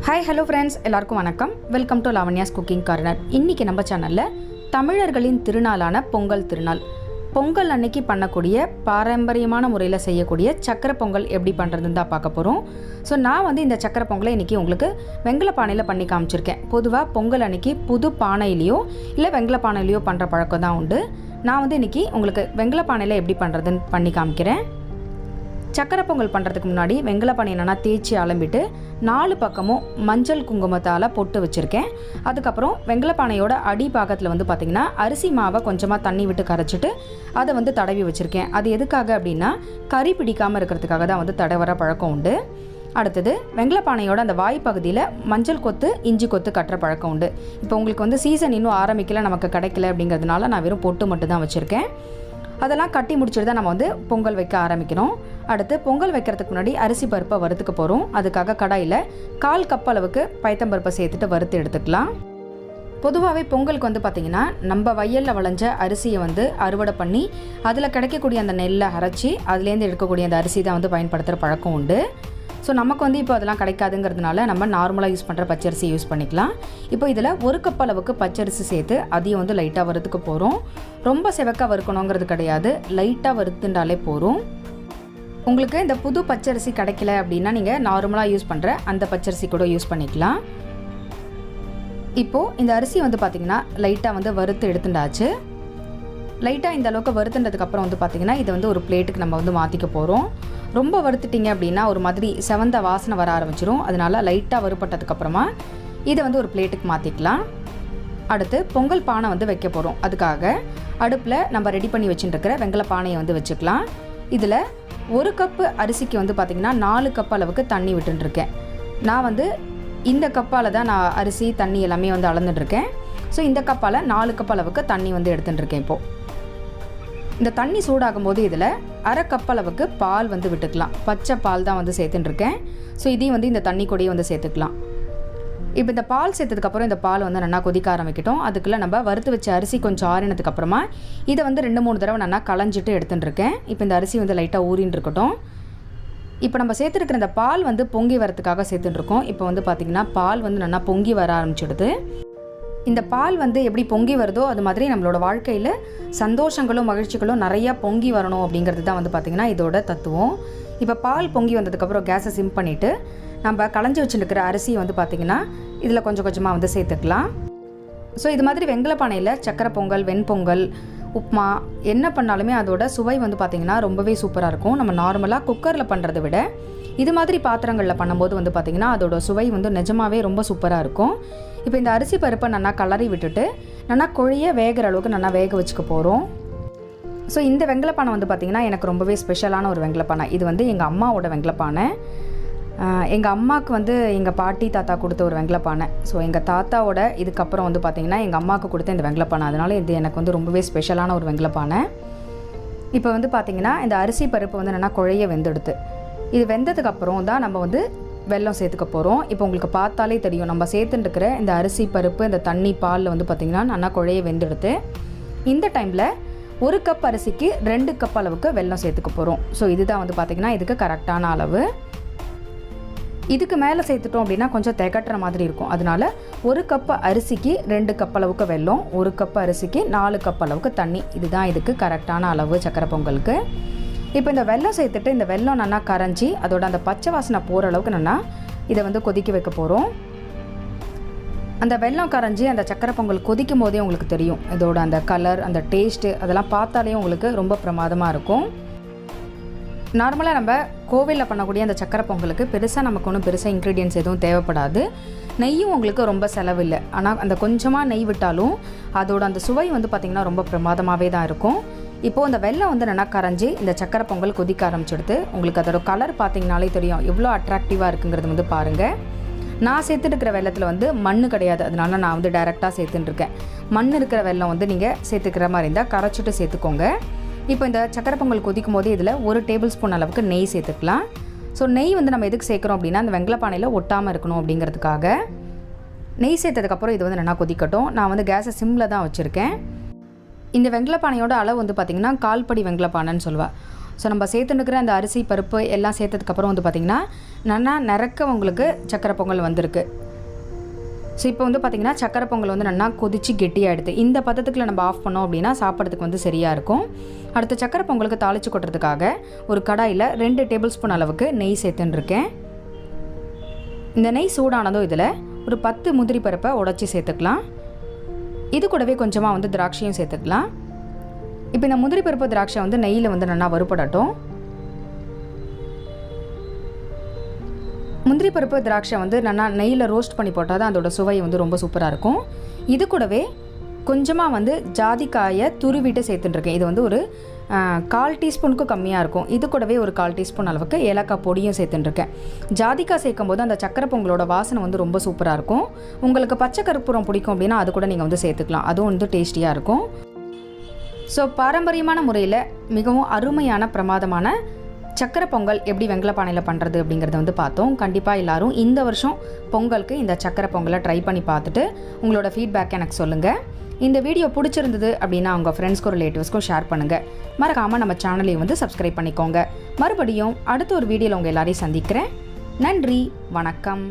Hi hello friends, எல்லாருக்கும் வணக்கம். Welcome to Lavanya's cooking corner. இன்றைக்கி நம்ம சேனலில் தமிழர்களின் திருநாளான பொங்கல் திருநாள், பொங்கல் அன்னைக்கு பண்ணக்கூடிய பாரம்பரியமான முறையில் செய்யக்கூடிய சக்கரை பொங்கல் எப்படி பண்ணுறதுன்னு தான் பார்க்க போகிறோம். ஸோ நான் இந்த சக்கரை பொங்கலை இன்றைக்கி உங்களுக்கு வெங்கல பானையில் பண்ணி காமிச்சிருக்கேன். பொதுவாக பொங்கல் அன்னைக்கு புது பானையிலையோ இல்லை வெங்கல பானையிலையோ பண்ணுற பழக்கம் தான் உண்டு. நான் இன்றைக்கி உங்களுக்கு வெங்கல பானையில் எப்படி பண்ணுறதுன்னு பண்ணி காமிக்கிறேன். சக்கரை பொங்கல் பண்ணுறதுக்கு முன்னாடி வெங்கல பானை என்னென்னா தேய்ச்சி அலம்பிட்டு 4 பக்கமும் மஞ்சள் குங்குமத்தால் பொட்டு வச்சுருக்கேன். அதுக்கப்புறம் வெங்கல பானையோட அடி பாகத்தில் பார்த்திங்கன்னா அரிசி மாவை கொஞ்சமாக தண்ணி விட்டு கரைச்சிட்டு அதை தடவி வச்சுருக்கேன். அது எதுக்காக அப்படின்னா கறி பிடிக்காமல் இருக்கிறதுக்காக தான் தடவர பழக்கம் உண்டு. அடுத்தது வெங்கல பானையோட அந்த வாய் பகுதியில் மஞ்சள் கொத்து இஞ்சி கொத்து கட்டுற பழக்கம் உண்டு. இப்போ உங்களுக்கு சீசன் இன்னும் ஆரம்பிக்கல, நமக்கு கிடைக்கல அப்படிங்கிறதுனால நான் வெறும் பொட்டு மட்டும் தான் வச்சுருக்கேன். அதெல்லாம் கட்டி முடிச்சுட்டு தான் நம்ம பொங்கல் வைக்க ஆரம்பிக்கணும். அடுத்து பொங்கல் வைக்கிறதுக்கு முன்னாடி அரிசி பருப்பை வறுத்துக்க போகிறோம். அதுக்காக கடாயில் 1/4 கப் அளவுக்கு பயத்தம்பருப்பை சேர்த்துட்டு வறுத்து எடுத்துக்கலாம். பொதுவாகவே பொங்கலுக்கு பார்த்திங்கன்னா நம்ம வயலில் விளைஞ்ச அரிசியை அறுவடை பண்ணி அதில் கிடைக்கக்கூடிய அந்த நெல்லை அரைச்சி அதுலேருந்து எடுக்கக்கூடிய அந்த அரிசி தான் பயன்படுத்துகிற பழக்கம் உண்டு. ஸோ நமக்கு இப்போ அதெல்லாம் கிடைக்காதுங்கிறதுனால நம்ம நார்மலாக யூஸ் பண்ணுற பச்சரிசி யூஸ் பண்ணிக்கலாம். இப்போ இதில் 1 கப் அளவுக்கு பச்சரிசி சேர்த்து அதையும் லைட்டாக வறுத்துக்க போகிறோம். ரொம்ப செவக்காக வறுக்கணுங்கிறது கிடையாது, லைட்டாக வறுத்துண்டாலே போகிறோம். உங்களுக்கு இந்த புது பச்சரிசி கிடைக்கல அப்படின்னா நீங்கள் நார்மலாக யூஸ் பண்ணுற அந்த பச்சரிசி கூட யூஸ் பண்ணிக்கலாம். இப்போது இந்த அரிசி பார்த்திங்கன்னா லைட்டாக வறுத்து எடுத்துட்டாச்சு. லைட்டாக இந்த அளவுக்கு வறுத்துன்றதுக்கப்புறம் பார்த்திங்கன்னா இதை ஒரு பிளேட்டுக்கு நம்ம மாற்றிக்க போகிறோம். ரொம்ப வறுத்துட்டிங்க அப்படின்னா ஒரு மாதிரி செவந்த வாசனை வர ஆரம்பிச்சிடும். அதனால் லைட்டாக வறுப்பட்டதுக்கப்புறமா இதை ஒரு பிளேட்டுக்கு மாற்றிக்கலாம். அடுத்து பொங்கல் பானை வைக்க போகிறோம். அதுக்காக அடுப்பில் நம்ம ரெடி பண்ணி வச்சுட்டுருக்கிற வெங்கல பானையை வச்சுக்கலாம். இதில் 1 கப்பு அரிசிக்கு பார்த்திங்கன்னா 4 கப் அளவுக்கு தண்ணி விட்டுருக்கேன். நான் இந்த கப்பால் தான் நான் அரிசி தண்ணி எல்லாமே அளந்துட்டுருக்கேன். ஸோ இந்த கப்பால் 4 கப் அளவுக்கு தண்ணி எடுத்துட்டுருக்கேன். இப்போது இந்த தண்ணி சூடாகும் போது இதில் 1/2 கப் அளவுக்கு பால் விட்டுக்கலாம். பச்சை பால் தான் சேர்த்துட்டுருக்கேன். ஸோ இதையும் இந்த தண்ணி கூடயே சேர்த்துக்கலாம். இப்போ இந்த பால் சேர்த்ததுக்கப்புறம் இந்த பால் நல்லா கொதிக்க ஆரம்பிக்கட்டும். அதுக்குள்ளே நம்ம வறுத்து வச்ச அரிசி கொஞ்சம் ஆறினதுக்கப்புறமா இதை 2-3 தடவை நல்லா களைஞ்சிட்டு எடுத்துட்டுருக்கேன். இப்போ இந்த அரிசி லைட்டாக ஊறின்னு இருக்கட்டும். இப்போ நம்ம சேர்த்துருக்கிற இந்த பால் பொங்கி வரத்துக்காக சேர்த்துட்டுருக்கோம். இப்போ பார்த்திங்கன்னா பால் நல்லா பொங்கி வர ஆரம்பிச்சிடுது. இந்த பால் எப்படி பொங்கி வருதோ அது மாதிரி நம்மளோட வாழ்க்கையில் சந்தோஷங்களும் மகிழ்ச்சிகளும் நிறையா பொங்கி வரணும் அப்படிங்கிறது தான் பார்த்திங்கன்னா இதோட தத்துவம். இப்போ பால் பொங்கி வந்ததுக்கப்புறம் கேஸை சிம் பண்ணிவிட்டு நம்ம களைஞ்சி வச்சுருக்கிற அரிசியை பார்த்திங்கன்னா இதில் கொஞ்சம் கொஞ்சமாக சேர்த்துக்கலாம். ஸோ இது மாதிரி வெங்கல பானையில் சக்கரை பொங்கல், வெண்பொங்கல், உப்புமா என்ன பண்ணாலுமே அதோட சுவை பார்த்திங்கன்னா ரொம்பவே சூப்பராக இருக்கும். நம்ம நார்மலாக குக்கரில் பண்ணுறதை விட இது மாதிரி பாத்திரங்களில் பண்ணும்போது பார்த்திங்கன்னா அதோட சுவை நிஜமாகவே ரொம்ப சூப்பராக இருக்கும். இப்போ இந்த அரிசி பருப்பை நல்லா கலரி விட்டுட்டு நல்லா கொழிய வேகிற அளவுக்கு நல்லா வேக வச்சுக்க போகிறோம். ஸோ இந்த வெங்கல பானை பார்த்திங்கன்னா எனக்கு ரொம்பவே ஸ்பெஷலான ஒரு வெங்கல பானை. இது எங்கள் அம்மாவோட வெங்கல பானை. எங்கள் அம்மாவுக்கு எங்கள் பாட்டி தாத்தா கொடுத்த ஒரு வெங்கல பானை. ஸோ எங்கள் தாத்தாவோட இதுக்கப்புறம் பார்த்திங்கன்னா எங்கள் அம்மாவுக்கு கொடுத்த இந்த வெங்கல பானை. அதனால் இது எனக்கு ரொம்பவே ஸ்பெஷலான ஒரு வெங்கல பானை. இப்போ பார்த்திங்கன்னா இந்த அரிசி பருப்பு நல்லா குழைய வெந்தெடுத்து இது வெந்ததுக்கப்புறம் தான் நம்ம வெல்லம் சேர்த்துக்க போகிறோம். இப்போ உங்களுக்கு பார்த்தாலே தெரியும், நம்ம சேர்த்துட்டுருக்கிற இந்த அரிசி பருப்பு இந்த தண்ணி பாலில் பார்த்திங்கன்னா நல்லா குழைய வெந்தெடுத்து இந்த டைமில் 1 கப் அரிசிக்கு 2 கப் அளவுக்கு வெல்லம் சேர்த்துக்க போகிறோம். ஸோ இதுதான் பார்த்திங்கன்னா இதுக்கு கரெக்டான அளவு. இதுக்கு மேலே சேர்த்துட்டோம் அப்படின்னா கொஞ்சம் திகட்டுற மாதிரி இருக்கும். அதனால் 1 கப் அரிசிக்கு 2 கப் அளவுக்கு வெல்லம், 1 கப் அரிசிக்கு 4 கப் அளவுக்கு தண்ணி, இதுதான் இதுக்கு கரெக்டான அளவு சக்கரை பொங்கலுக்கு. இப்போ இந்த வெல்லம் சேர்த்துட்டு இந்த வெல்லம் நல்லா கரைஞ்சி அதோட அந்த பச்சை வாசனை போகிற அளவுக்கு நல்லா இதை கொதிக்க வைக்க போகிறோம். அந்த வெல்லம் கரைஞ்சி அந்த சக்கரை பொங்கல் கொதிக்கும் போதே உங்களுக்கு தெரியும் இதோட அந்த கலர், அந்த டேஸ்ட்டு அதெல்லாம் பார்த்தாலே உங்களுக்கு ரொம்ப பிரமாதமாக இருக்கும். நார்மலாக நம்ம கோவிலில் பண்ணக்கூடிய அந்த சக்கரை பொங்கலுக்கு பெருசாக நமக்கு ஒன்றும் பெருசாக இன்க்ரீடியன்ஸ் எதுவும் தேவைப்படாது. நெய்யும் உங்களுக்கு ரொம்ப செலவில்லை. ஆனால் அந்த கொஞ்சமாக நெய் விட்டாலும் அதோட அந்த சுவை பார்த்திங்கன்னா ரொம்ப பிரமாதமாகவே தான் இருக்கும். இப்போது அந்த வெல்லம் நல்லா கரைஞ்சி இந்த சக்கரை பொங்கல் கொதிக்க ஆரம்பிச்சுடுது. உங்களுக்கு அதோட கலர் பார்த்திங்கனாலே தெரியும் எவ்வளோ அட்ராக்டிவாக இருக்குங்கிறது பாருங்கள். நான் சேர்த்துட்டுருக்கிற வெல்லத்தில் மண் கிடையாது, அதனால நான் டைரெக்டாக சேர்த்துட்டுருக்கேன். மண் இருக்கிற வெல்லம் நீங்கள் சேர்த்துக்கிற மாதிரி இருந்தால் கரைச்சிட்டு சேர்த்துக்கோங்க. இப்போ இந்த சக்கரை பொங்கல் கொதிக்கும் போது இதில் 1 டேபிள் ஸ்பூன் அளவுக்கு நெய் சேர்த்துக்கலாம். ஸோ நெய் நம்ம எதுக்கு சேர்க்குறோம் அப்படின்னா அந்த வெங்கல பானையில் ஒட்டாமல் இருக்கணும் அப்படிங்கிறதுக்காக. நெய் சேர்த்ததுக்கப்புறம் இது நல்லா கொதிக்கட்டும். நான் கேஸை சிம்மில் தான் வச்சுருக்கேன். இந்த வெங்கல பானையோட அளவு பார்த்திங்கன்னா 1/4 படி வெங்கல பானைன்னு சொல்லுவேன். ஸோ நம்ம சேர்த்துனுக்கிற அந்த அரிசி பருப்பு எல்லாம் சேர்த்ததுக்கப்புறம் வந்து பார்த்திங்கன்னா நல்லா நிறக்க உங்களுக்கு சக்கரை பொங்கல் வந்திருக்கு. ஸோ இப்போ வந்து பார்த்திங்கன்னா சக்கரை பொங்கல் வந்து நல்லா கொதித்து கெட்டியாகிடுது. இந்த பதத்துக்குள்ள நம்ம ஆஃப் பண்ணோம் அப்படின்னா சாப்பிட்றதுக்கு வந்து சரியாக இருக்கும். அடுத்த சக்கரை பொங்கலுக்கு தாளித்து கொட்டுறதுக்காக ஒரு கடாயில் 2 டேபிள் ஸ்பூன் அளவுக்கு நெய் சேர்த்துன்ருக்கேன். இந்த நெய் சூடானதும் இதில் ஒரு 10 முந்திரி பருப்பை உடச்சி சேர்த்துக்கலாம். இது கூடவே கொஞ்சமாக வந்து திராட்சையும் சேர்த்துக்கலாம். இப்போ இந்த முந்திரி பருப்பு திராட்சை வந்து நெய்யில் வந்து நல்லா வறுபடட்டும். முந்திரி பருப்பு திராட்சை வந்து நல்லா நெய்யில் ரோஸ்ட் பண்ணி போட்டால் தான் அதோட சுவை வந்து ரொம்ப சூப்பராக இருக்கும். இது கூடவே கொஞ்சமாக வந்து ஜாதிக்காயை துருவிட்டு சேர்த்துட்டுருக்கேன். இது வந்து ஒரு 1/4 டீஸ்பூனுக்கு கம்மியாக இருக்கும். இது கூடவே ஒரு 1/4 டீஸ்பூன் அளவுக்கு ஏலக்காய் பொடியும் சேர்த்துட்டுருக்கேன். ஜாதிக்காய் சேர்க்கும் போது அந்த சக்கரை பொங்கலோட வாசனை வந்து ரொம்ப சூப்பராக இருக்கும். உங்களுக்கு பச்சை கற்பூரம் பிடிக்கும் அப்படின்னா அது கூட நீங்கள் வந்து சேர்த்துக்கலாம். அதுவும் வந்து டேஸ்டியாக இருக்கும். ஸோ பாரம்பரியமான முறையில் மிகவும் அருமையான பிரமாதமான சக்கரை பொங்கல் எப்படி வெங்கல பானையில் பண்ணுறது அப்படிங்கிறத வந்து பார்த்தோம். கண்டிப்பாக எல்லோரும் இந்த வருஷம் பொங்கலுக்கு இந்த சக்கரை பொங்கலை ட்ரை பண்ணி பார்த்துட்டு உங்களோட ஃபீட்பேக் எனக்கு சொல்லுங்கள். இந்த வீடியோ பிடிச்சிருந்தது அப்படின்னா உங்கள் ஃப்ரெண்ட்ஸ்க்கும் ரிலேட்டிவ்ஸ்க்கும் ஷேர் பண்ணுங்கள். மறக்காமல் நம்ம சேனலையும் வந்து சப்ஸ்கிரைப் பண்ணிக்கோங்க. மறுபடியும் அடுத்த ஒரு வீடியோவில் உங்கள் எல்லாரையும் சந்திக்கிறேன். நன்றி, வணக்கம்.